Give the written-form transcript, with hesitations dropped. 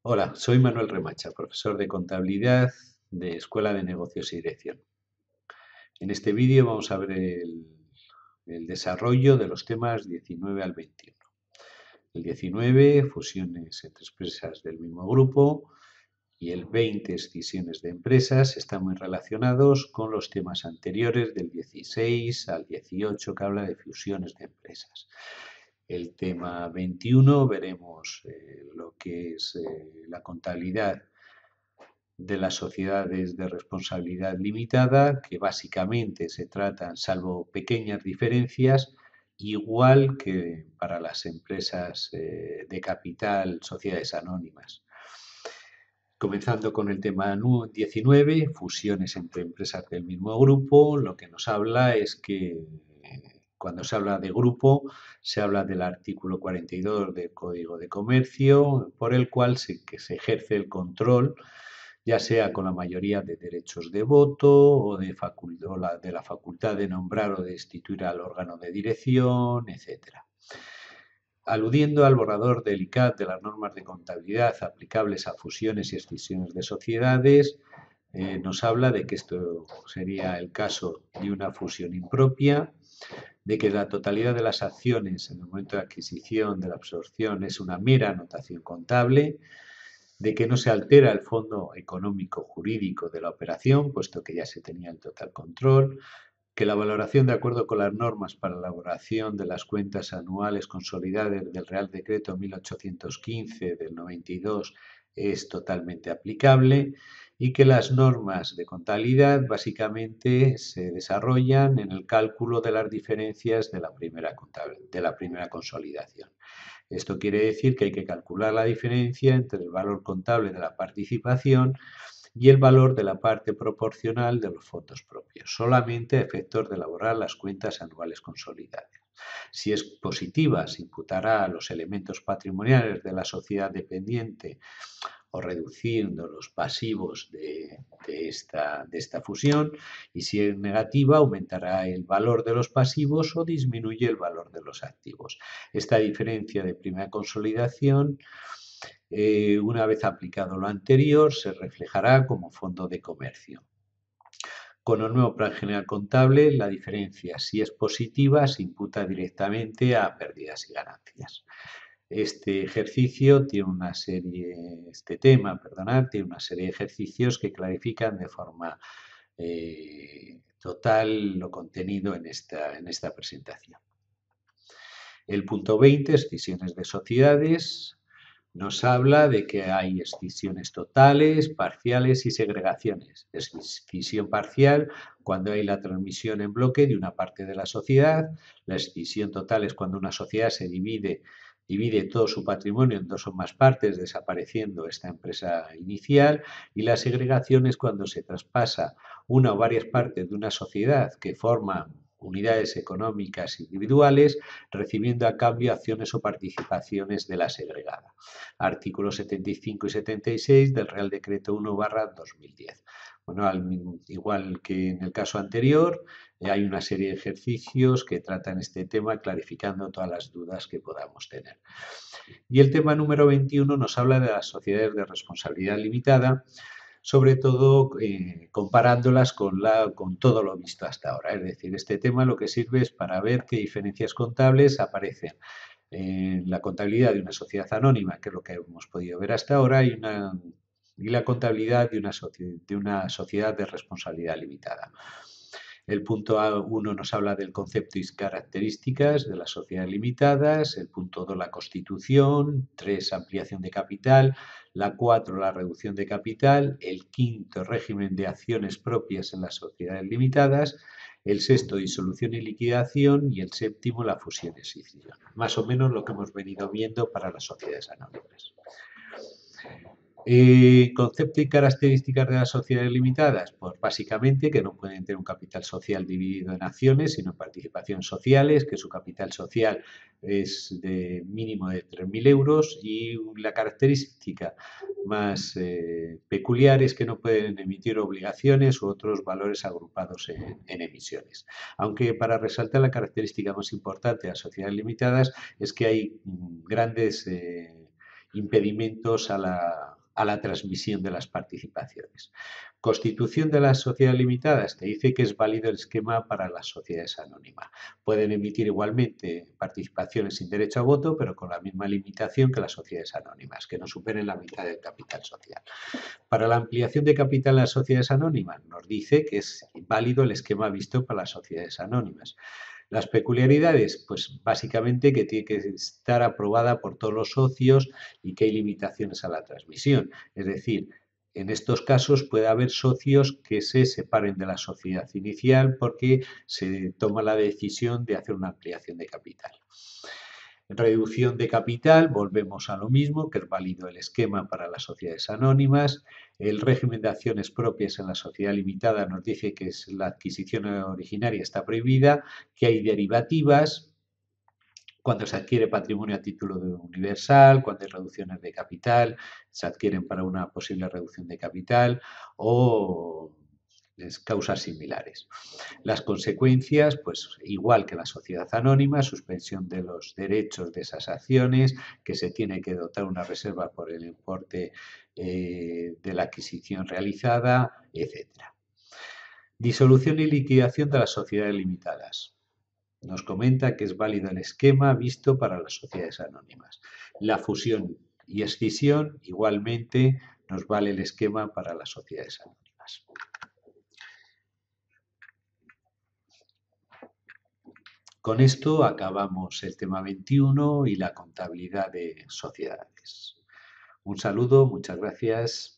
Hola, soy Manuel Remacha, profesor de contabilidad de Escuela de Negocios y Dirección. En este vídeo vamos a ver el desarrollo de los temas 19 al 21. El 19, fusiones entre empresas del mismo grupo, y el 20, escisiones de empresas, están muy relacionados con los temas anteriores del 16 al 18, que habla de fusiones de empresas. El tema 21 veremos lo que es la contabilidad de las sociedades de responsabilidad limitada, que básicamente se tratan, salvo pequeñas diferencias, igual que para las empresas de capital, sociedades anónimas. Comenzando con el tema 19, fusiones entre empresas del mismo grupo, lo que nos habla es que cuando se habla de grupo, se habla del artículo 42 del Código de Comercio, por el cual se ejerce el control, ya sea con la mayoría de derechos de voto o de la facultad de nombrar o de destituir al órgano de dirección, etcétera. Aludiendo al borrador del ICAT de las normas de contabilidad aplicables a fusiones y escisiones de sociedades, nos habla de que esto sería el caso de una fusión impropia, de que la totalidad de las acciones en el momento de adquisición, de la absorción, es una mera anotación contable, de que no se altera el fondo económico jurídico de la operación, puesto que ya se tenía el total control, que la valoración de acuerdo con las normas para la elaboración de las cuentas anuales consolidadas del Real Decreto 1815 del 92 es totalmente aplicable y que las normas de contabilidad básicamente se desarrollan en el cálculo de las diferencias de la primera consolidación. Esto quiere decir que hay que calcular la diferencia entre el valor contable de la participación y el valor de la parte proporcional de los fondos propios, solamente a efectos de elaborar las cuentas anuales consolidadas. Si es positiva, se imputará a los elementos patrimoniales de la sociedad dependiente o reduciendo los pasivos de esta fusión, y si es negativa, aumentará el valor de los pasivos o disminuye el valor de los activos. Esta diferencia de primera consolidación, una vez aplicado lo anterior, se reflejará como fondo de comercio. Con el nuevo plan general contable, la diferencia, si es positiva, se imputa directamente a pérdidas y ganancias. Este tema tiene una serie de ejercicios que clarifican de forma total lo contenido en esta presentación. El punto 20, escisiones de sociedades, nos habla de que hay escisiones totales, parciales y segregaciones. Escisión parcial cuando hay la transmisión en bloque de una parte de la sociedad. La escisión total es cuando una sociedad se divide todo su patrimonio en dos o más partes, desapareciendo esta empresa inicial. Y la segregación es cuando se traspasa una o varias partes de una sociedad que forman unidades económicas individuales, recibiendo a cambio acciones o participaciones de la segregada. Artículos 75 y 76 del Real Decreto 1/2010. Bueno, igual que en el caso anterior, hay una serie de ejercicios que tratan este tema, clarificando todas las dudas que podamos tener. Y el tema número 21 nos habla de las sociedades de responsabilidad limitada, sobre todo comparándolas con todo lo visto hasta ahora. Es decir, este tema lo que sirve es para ver qué diferencias contables aparecen en la contabilidad de una sociedad anónima, que es lo que hemos podido ver hasta ahora, y la contabilidad de una sociedad de responsabilidad limitada. El punto 1 nos habla del concepto y características de las sociedades limitadas, el punto 2 la constitución, 3 ampliación de capital, la 4 la reducción de capital, el quinto régimen de acciones propias en las sociedades limitadas, el sexto disolución y liquidación y el séptimo la fusión y escisión. Más o menos lo que hemos venido viendo para las sociedades anónimas. Concepto y características de las sociedades limitadas, pues básicamente que no pueden tener un capital social dividido en acciones, sino en participaciones sociales, que su capital social es de mínimo de 3.000 euros, y la característica más peculiar es que no pueden emitir obligaciones u otros valores agrupados en emisiones. Aunque para resaltar la característica más importante de las sociedades limitadas es que hay grandes impedimentos a a la transmisión de las participaciones. Constitución de las sociedades limitadas te dice que es válido el esquema para las sociedades anónimas. Pueden emitir igualmente participaciones sin derecho a voto, pero con la misma limitación que las sociedades anónimas, que no superen la mitad del capital social. Para la ampliación de capital en las sociedades anónimas, nos dice que es válido el esquema visto para las sociedades anónimas. Las peculiaridades, pues básicamente que tiene que estar aprobada por todos los socios y que hay limitaciones a la transmisión. Es decir, en estos casos puede haber socios que se separen de la sociedad inicial porque se toma la decisión de hacer una ampliación de capital. Reducción de capital, volvemos a lo mismo, que es válido el esquema para las sociedades anónimas. El régimen de acciones propias en la sociedad limitada nos dice que la adquisición originaria está prohibida, que hay derivativas, cuando se adquiere patrimonio a título universal, cuando hay reducciones de capital, se adquieren para una posible reducción de capital o causas similares. Las consecuencias, pues igual que la sociedad anónima, suspensión de los derechos de esas acciones, que se tiene que dotar una reserva por el importe de la adquisición realizada, etc. Disolución y liquidación de las sociedades limitadas. Nos comenta que es válido el esquema visto para las sociedades anónimas. La fusión y escisión, igualmente, nos vale el esquema para las sociedades anónimas. Con esto acabamos el tema 21 y la contabilidad de sociedades. Un saludo, muchas gracias.